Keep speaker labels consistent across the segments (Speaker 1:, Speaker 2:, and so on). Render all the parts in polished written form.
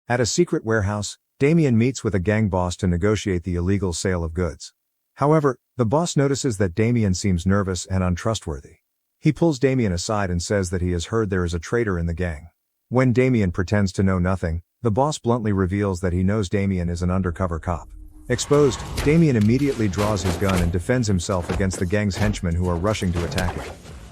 Speaker 1: At a secret warehouse, Damien meets with a gang boss to negotiate the illegal sale of goods. However, the boss notices that Damien seems nervous and untrustworthy. He pulls Damien aside and says that he has heard there is a traitor in the gang. When Damien pretends to know nothing, the boss bluntly reveals that he knows Damien is an undercover cop. Exposed, Damien immediately draws his gun and defends himself against the gang's henchmen who are rushing to attack him.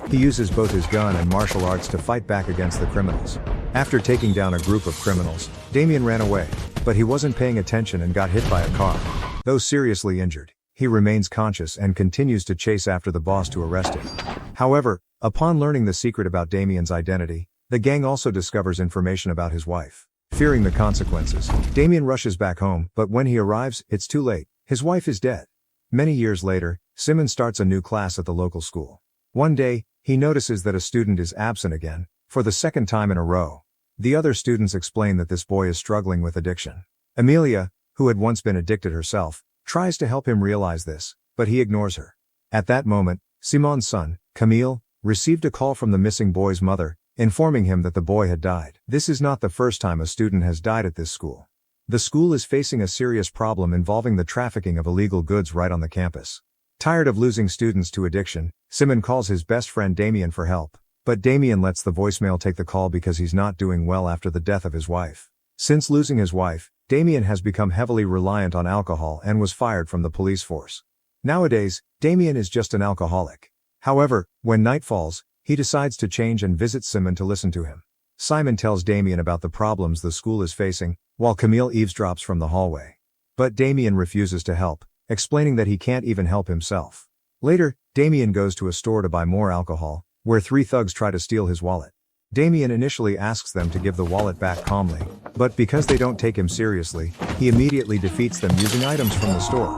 Speaker 1: He uses both his gun and martial arts to fight back against the criminals. After taking down a group of criminals, Damien ran away, but he wasn't paying attention and got hit by a car. Though seriously injured, he remains conscious and continues to chase after the boss to arrest him. However, upon learning the secret about Damien's identity, the gang also discovers information about his wife. Fearing the consequences, Damien rushes back home, but when he arrives, it's too late. His wife is dead. Many years later, Simon starts a new class at the local school. One day, he notices that a student is absent again, for the second time in a row. The other students explain that this boy is struggling with addiction. Amelia, who had once been addicted herself, tries to help him realize this, but he ignores her. At that moment, Simon's son, Camille, received a call from the missing boy's mother, informing him that the boy had died. This is not the first time a student has died at this school. The school is facing a serious problem involving the trafficking of illegal goods right on the campus. Tired of losing students to addiction, Simon calls his best friend Damien for help, but Damien lets the voicemail take the call because he's not doing well after the death of his wife. Since losing his wife, Damien has become heavily reliant on alcohol and was fired from the police force. Nowadays, Damien is just an alcoholic. However, when night falls, he decides to change and visits Simon to listen to him. Simon tells Damien about the problems the school is facing, while Camille eavesdrops from the hallway. But Damien refuses to help, explaining that he can't even help himself. Later, Damien goes to a store to buy more alcohol, where three thugs try to steal his wallet. Damien initially asks them to give the wallet back calmly, but because they don't take him seriously, he immediately defeats them using items from the store.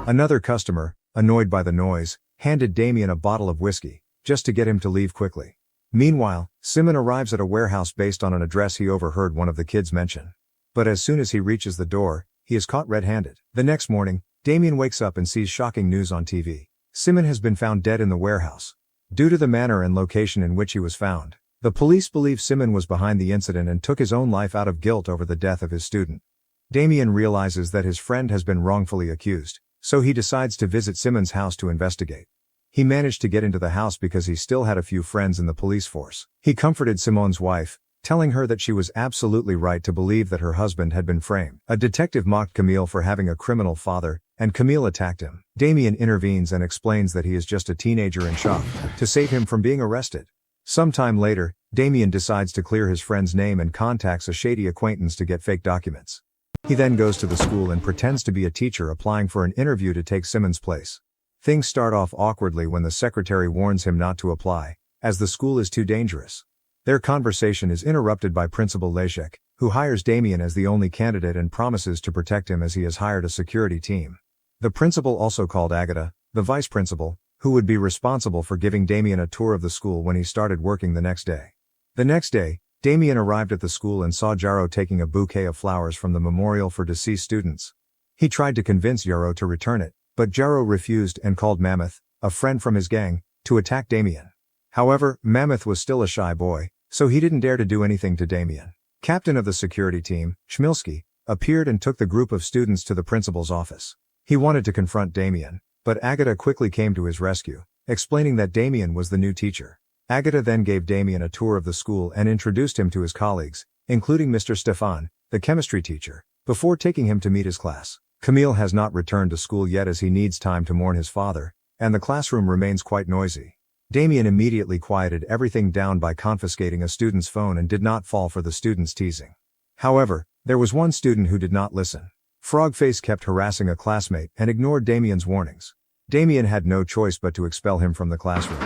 Speaker 1: Another customer, annoyed by the noise, handed Damien a bottle of whiskey, just to get him to leave quickly. Meanwhile, Simon arrives at a warehouse based on an address he overheard one of the kids mention. But as soon as he reaches the door, he is caught red-handed. The next morning, Damien wakes up and sees shocking news on TV. Simon has been found dead in the warehouse. Due to the manner and location in which he was found, the police believe Simon was behind the incident and took his own life out of guilt over the death of his student. Damien realizes that his friend has been wrongfully accused, so he decides to visit Simon's house to investigate. He managed to get into the house because he still had a few friends in the police force. He comforted Simon's wife, telling her that she was absolutely right to believe that her husband had been framed. A detective mocked Camille for having a criminal father, and Camille attacked him. Damien intervenes and explains that he is just a teenager in shock, to save him from being arrested. Sometime later, Damien decides to clear his friend's name and contacts a shady acquaintance to get fake documents. He then goes to the school and pretends to be a teacher applying for an interview to take Simon's place. Things start off awkwardly when the secretary warns him not to apply, as the school is too dangerous. Their conversation is interrupted by Principal Leszek, who hires Damien as the only candidate and promises to protect him as he has hired a security team. The principal also called Agatha, the vice principal, who would be responsible for giving Damien a tour of the school when he started working the next day. The next day, Damien arrived at the school and saw Jaro taking a bouquet of flowers from the memorial for deceased students. He tried to convince Jaro to return it, but Jaro refused and called Mammoth, a friend from his gang, to attack Damien. However, Mammoth was still a shy boy, so he didn't dare to do anything to Damien. Captain of the security team, Schmilsky, appeared and took the group of students to the principal's office. He wanted to confront Damien, but Agatha quickly came to his rescue, explaining that Damien was the new teacher. Agatha then gave Damien a tour of the school and introduced him to his colleagues, including Mr. Stefan, the chemistry teacher, before taking him to meet his class. Camille has not returned to school yet as he needs time to mourn his father, and the classroom remains quite noisy. Damien immediately quieted everything down by confiscating a student's phone and did not fall for the student's teasing. However, there was one student who did not listen. Frogface kept harassing a classmate and ignored Damien's warnings. Damien had no choice but to expel him from the classroom.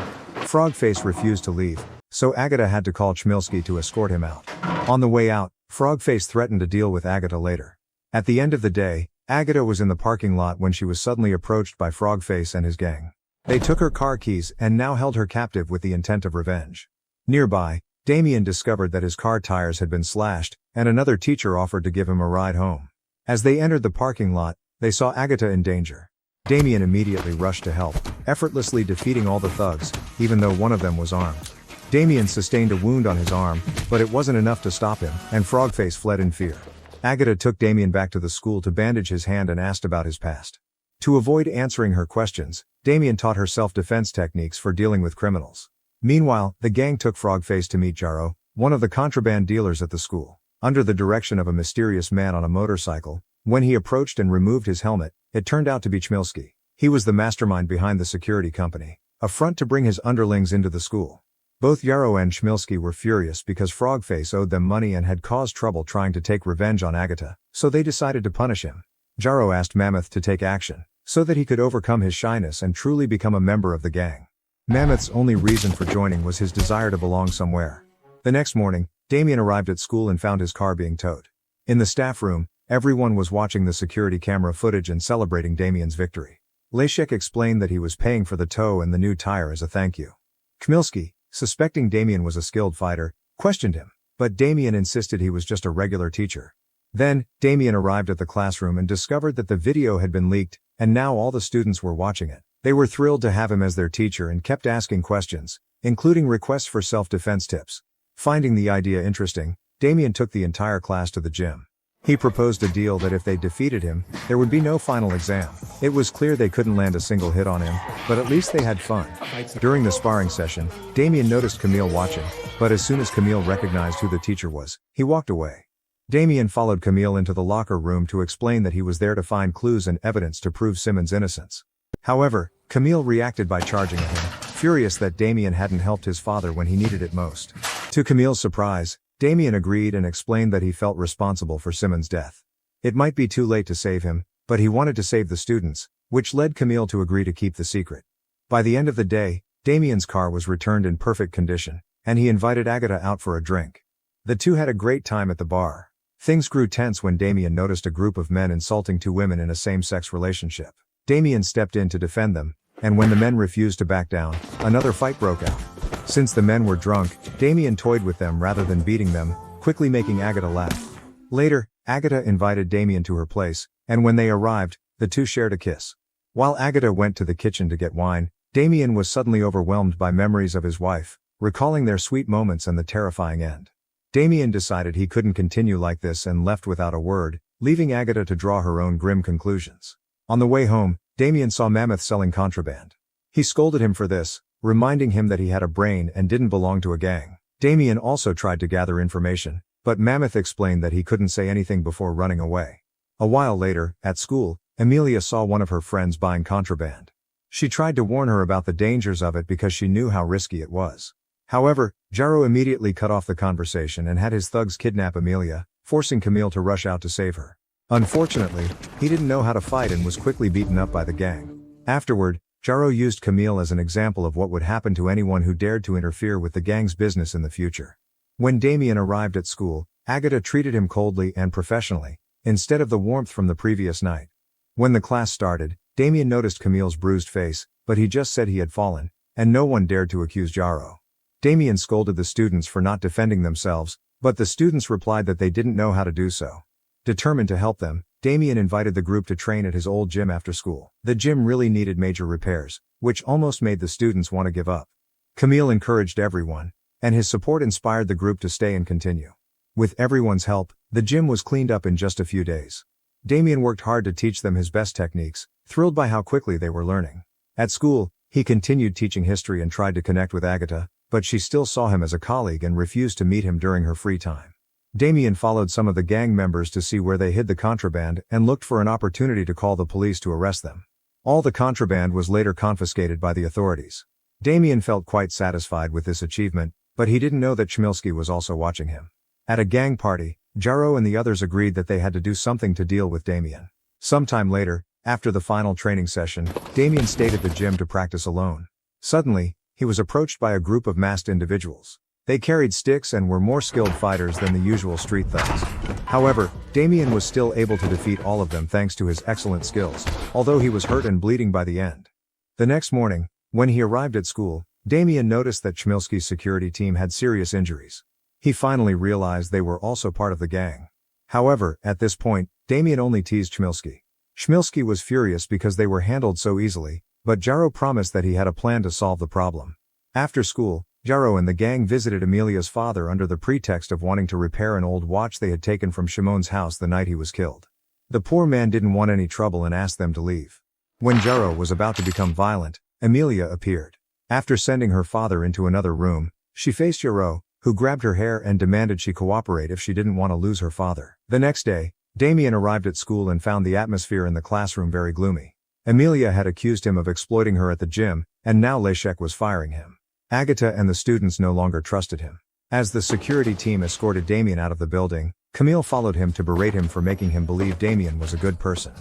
Speaker 1: Frogface refused to leave, so Agatha had to call Chmielski to escort him out. On the way out, Frogface threatened to deal with Agatha later. At the end of the day, Agatha was in the parking lot when she was suddenly approached by Frogface and his gang. They took her car keys and now held her captive with the intent of revenge. Nearby, Damien discovered that his car tires had been slashed, and another teacher offered to give him a ride home. As they entered the parking lot, they saw Agatha in danger. Damien immediately rushed to help, effortlessly defeating all the thugs, even though one of them was armed. Damien sustained a wound on his arm, but it wasn't enough to stop him, and Frogface fled in fear. Agatha took Damien back to the school to bandage his hand and asked about his past. To avoid answering her questions, Damien taught her self-defense techniques for dealing with criminals. Meanwhile, the gang took Frogface to meet Jaro, one of the contraband dealers at the school. Under the direction of a mysterious man on a motorcycle, when he approached and removed his helmet, it turned out to be Chmielewski. He was the mastermind behind the security company, a front to bring his underlings into the school. Both Jaro and Chmielewski were furious because Frogface owed them money and had caused trouble trying to take revenge on Agatha, so they decided to punish him. Jaro asked Mammoth to take action, so that he could overcome his shyness and truly become a member of the gang. Mammoth's only reason for joining was his desire to belong somewhere. The next morning, Damien arrived at school and found his car being towed. In the staff room, everyone was watching the security camera footage and celebrating Damien's victory. Leszek explained that he was paying for the tow and the new tire as a thank you. Chmielewski, suspecting Damien was a skilled fighter, questioned him, but Damien insisted he was just a regular teacher. Then, Damien arrived at the classroom and discovered that the video had been leaked, and now all the students were watching it. They were thrilled to have him as their teacher and kept asking questions, including requests for self-defense tips. Finding the idea interesting, Damien took the entire class to the gym. He proposed a deal that if they defeated him, there would be no final exam. It was clear they couldn't land a single hit on him, but at least they had fun. During the sparring session, Damien noticed Camille watching, but as soon as Camille recognized who the teacher was, he walked away. Damien followed Camille into the locker room to explain that he was there to find clues and evidence to prove Simon's innocence. However, Camille reacted by charging at him, furious that Damien hadn't helped his father when he needed it most. To Camille's surprise, Damien agreed and explained that he felt responsible for Simon's death. It might be too late to save him, but he wanted to save the students, which led Camille to agree to keep the secret. By the end of the day, Damien's car was returned in perfect condition, and he invited Agatha out for a drink. The two had a great time at the bar. Things grew tense when Damien noticed a group of men insulting two women in a same-sex relationship. Damien stepped in to defend them, and when the men refused to back down, another fight broke out. Since the men were drunk, Damien toyed with them rather than beating them, quickly making Agatha laugh. Later, Agatha invited Damien to her place, and when they arrived, the two shared a kiss. While Agatha went to the kitchen to get wine, Damien was suddenly overwhelmed by memories of his wife, recalling their sweet moments and the terrifying end. Damien decided he couldn't continue like this and left without a word, leaving Agatha to draw her own grim conclusions. On the way home, Damien saw Mammoth selling contraband. He scolded him for this, reminding him that he had a brain and didn't belong to a gang. Damien also tried to gather information, but Mammoth explained that he couldn't say anything before running away. A while later, at school, Emilia saw one of her friends buying contraband. She tried to warn her about the dangers of it because she knew how risky it was. However, Jaro immediately cut off the conversation and had his thugs kidnap Emilia, forcing Camille to rush out to save her. Unfortunately, he didn't know how to fight and was quickly beaten up by the gang. Afterward, Jaro used Camille as an example of what would happen to anyone who dared to interfere with the gang's business in the future. When Damien arrived at school, Agatha treated him coldly and professionally, instead of the warmth from the previous night. When the class started, Damien noticed Camille's bruised face, but he just said he had fallen, and no one dared to accuse Jaro. Damien scolded the students for not defending themselves, but the students replied that they didn't know how to do so. Determined to help them, Damien invited the group to train at his old gym after school. The gym really needed major repairs, which almost made the students want to give up. Camille encouraged everyone, and his support inspired the group to stay and continue. With everyone's help, the gym was cleaned up in just a few days. Damien worked hard to teach them his best techniques, thrilled by how quickly they were learning. At school, he continued teaching history and tried to connect with Agatha, but she still saw him as a colleague and refused to meet him during her free time. Damien followed some of the gang members to see where they hid the contraband and looked for an opportunity to call the police to arrest them. All the contraband was later confiscated by the authorities. Damien felt quite satisfied with this achievement, but he didn't know that Chmielewski was also watching him. At a gang party, Jaro and the others agreed that they had to do something to deal with Damien. Sometime later, after the final training session, Damien stayed at the gym to practice alone. Suddenly, he was approached by a group of masked individuals. They carried sticks and were more skilled fighters than the usual street thugs. However, Damien was still able to defeat all of them thanks to his excellent skills, although he was hurt and bleeding by the end. The next morning, when he arrived at school, Damien noticed that Chmielewski's security team had serious injuries. He finally realized they were also part of the gang. However, at this point, Damien only teased Chmielewski. Chmielewski was furious because they were handled so easily, but Jaro promised that he had a plan to solve the problem. After school, Jaro and the gang visited Emilia's father under the pretext of wanting to repair an old watch they had taken from Shimon's house the night he was killed. The poor man didn't want any trouble and asked them to leave. When Jaro was about to become violent, Emilia appeared. After sending her father into another room, she faced Jaro, who grabbed her hair and demanded she cooperate if she didn't want to lose her father. The next day, Damien arrived at school and found the atmosphere in the classroom very gloomy. Emilia had accused him of exploiting her at the gym, and now Leszek was firing him. Agatha and the students no longer trusted him. As the security team escorted Damien out of the building, Camille followed him to berate him for making him believe Damien was a good person.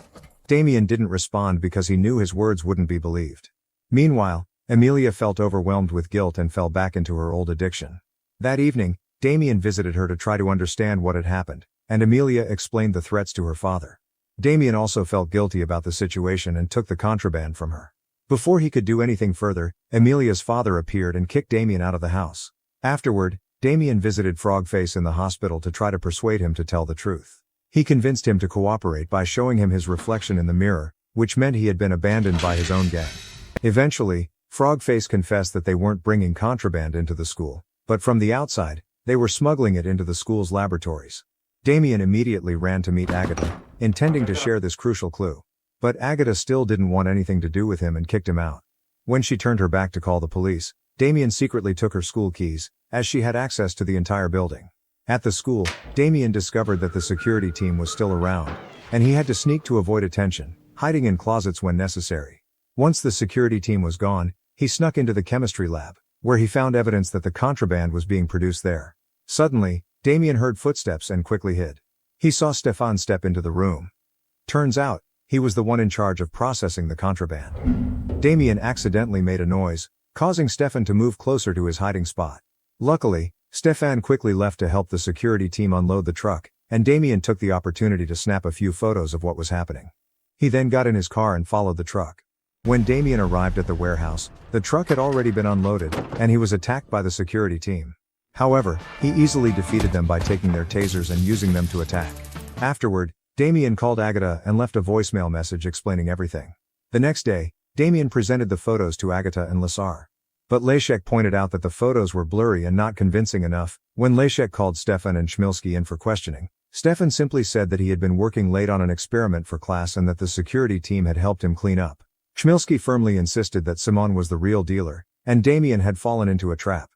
Speaker 1: Damien didn't respond because he knew his words wouldn't be believed. Meanwhile, Emilia felt overwhelmed with guilt and fell back into her old addiction. That evening, Damien visited her to try to understand what had happened, and Emilia explained the threats to her father. Damien also felt guilty about the situation and took the contraband from her. Before he could do anything further, Emilia's father appeared and kicked Damien out of the house. Afterward, Damien visited Frogface in the hospital to try to persuade him to tell the truth. He convinced him to cooperate by showing him his reflection in the mirror, which meant he had been abandoned by his own gang. Eventually, Frogface confessed that they weren't bringing contraband into the school, but from the outside, they were smuggling it into the school's laboratories. Damien immediately ran to meet Agatha, intending to share this crucial clue. But Agatha still didn't want anything to do with him and kicked him out. When she turned her back to call the police, Damien secretly took her school keys, as she had access to the entire building. At the school, Damien discovered that the security team was still around, and he had to sneak to avoid attention, hiding in closets when necessary. Once the security team was gone, he snuck into the chemistry lab, where he found evidence that the contraband was being produced there. Suddenly, Damien heard footsteps and quickly hid. He saw Stefan step into the room. Turns out, he was the one in charge of processing the contraband. Damien accidentally made a noise, causing Stefan to move closer to his hiding spot. Luckily, Stefan quickly left to help the security team unload the truck, and Damien took the opportunity to snap a few photos of what was happening. He then got in his car and followed the truck. When Damien arrived at the warehouse, the truck had already been unloaded, and he was attacked by the security team. However, he easily defeated them by taking their tasers and using them to attack. Afterward, Damien called Agatha and left a voicemail message explaining everything. The next day, Damien presented the photos to Agatha and Lazar. But Leszek pointed out that the photos were blurry and not convincing enough. When Leszek called Stefan and Chmielski in for questioning, Stefan simply said that he had been working late on an experiment for class and that the security team had helped him clean up. Chmielski firmly insisted that Simon was the real dealer, and Damien had fallen into a trap.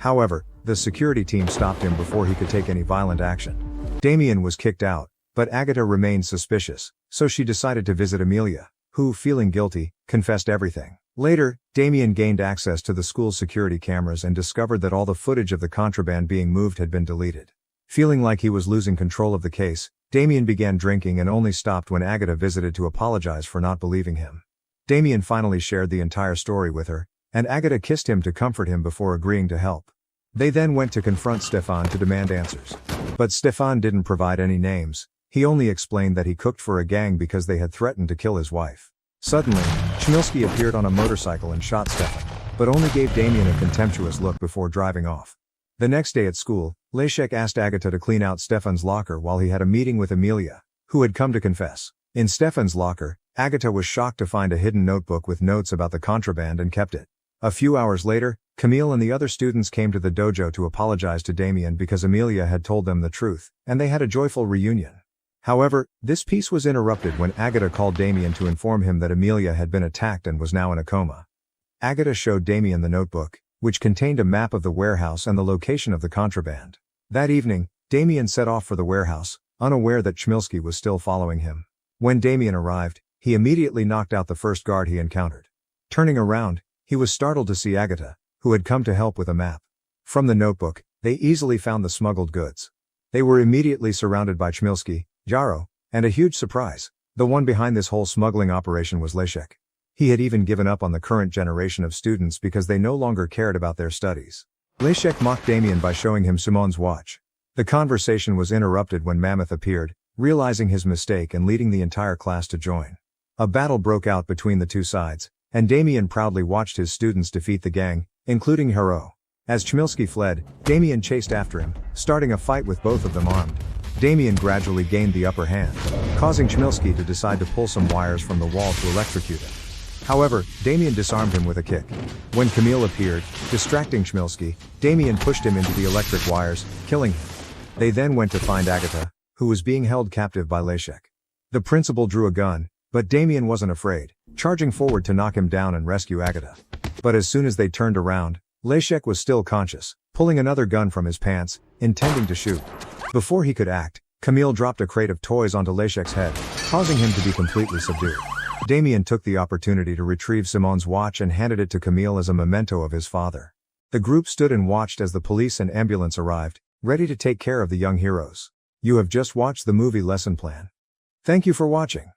Speaker 1: However, the security team stopped him before he could take any violent action. Damien was kicked out, but Agatha remained suspicious, so she decided to visit Emilia, who, feeling guilty, confessed everything. Later, Damien gained access to the school's security cameras and discovered that all the footage of the contraband being moved had been deleted. Feeling like he was losing control of the case, Damien began drinking and only stopped when Agatha visited to apologize for not believing him. Damien finally shared the entire story with her, and Agatha kissed him to comfort him before agreeing to help. They then went to confront Stefan to demand answers. But Stefan didn't provide any names. He only explained that he cooked for a gang because they had threatened to kill his wife. Suddenly, Chmielski appeared on a motorcycle and shot Stefan, but only gave Damien a contemptuous look before driving off. The next day at school, Leszek asked Agatha to clean out Stefan's locker while he had a meeting with Emilia, who had come to confess. In Stefan's locker, Agatha was shocked to find a hidden notebook with notes about the contraband and kept it. A few hours later, Camille and the other students came to the dojo to apologize to Damien because Emilia had told them the truth, and they had a joyful reunion. However, this peace was interrupted when Agatha called Damien to inform him that Emilia had been attacked and was now in a coma. Agatha showed Damien the notebook, which contained a map of the warehouse and the location of the contraband. That evening, Damien set off for the warehouse, unaware that Chmielski was still following him. When Damien arrived, he immediately knocked out the first guard he encountered. Turning around, he was startled to see Agatha, who had come to help with a map. From the notebook, they easily found the smuggled goods. They were immediately surrounded by Chmielski, Jaro, and a huge surprise. The one behind this whole smuggling operation was Leszek. He had even given up on the current generation of students because they no longer cared about their studies. Leszek mocked Damien by showing him Simon's watch. The conversation was interrupted when Mammoth appeared, realizing his mistake and leading the entire class to join. A battle broke out between the two sides, and Damien proudly watched his students defeat the gang, including Hero. As Chmielski fled, Damien chased after him, starting a fight with both of them armed. Damien gradually gained the upper hand, causing Chmielski to decide to pull some wires from the wall to electrocute him. However, Damien disarmed him with a kick. When Camille appeared, distracting Schmilsky, Damien pushed him into the electric wires, killing him. They then went to find Agatha, who was being held captive by Leszek. The principal drew a gun, but Damien wasn't afraid, charging forward to knock him down and rescue Agatha. But as soon as they turned around, Leszek was still conscious, pulling another gun from his pants, intending to shoot. Before he could act, Camille dropped a crate of toys onto Leszek's head, causing him to be completely subdued. Damien took the opportunity to retrieve Simon's watch and handed it to Camille as a memento of his father. The group stood and watched as the police and ambulance arrived, ready to take care of the young heroes. You have just watched the movie lesson plan. Thank you for watching.